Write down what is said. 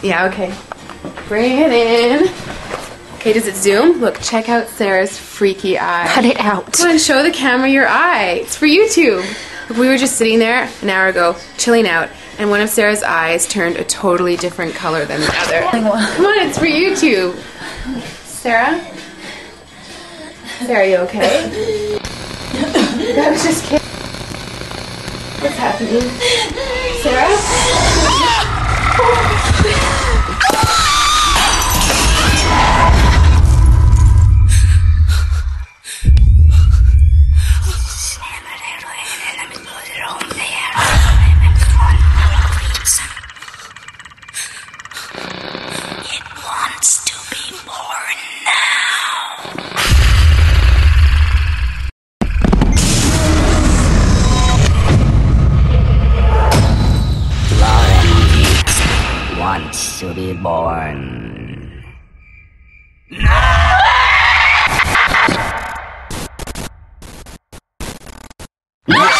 Yeah, okay. Bring it in. Okay, does it zoom? Look, check out Sarah's freaky eye. Cut it out. Come on, show the camera your eye. It's for YouTube. Look, we were just sitting there an hour ago, chilling out, and one of Sarah's eyes turned a totally different color than the other. Come on, it's for YouTube. Sarah? Sarah, you okay? I was just kidding. What's happening? Sarah? Wants to be born. No!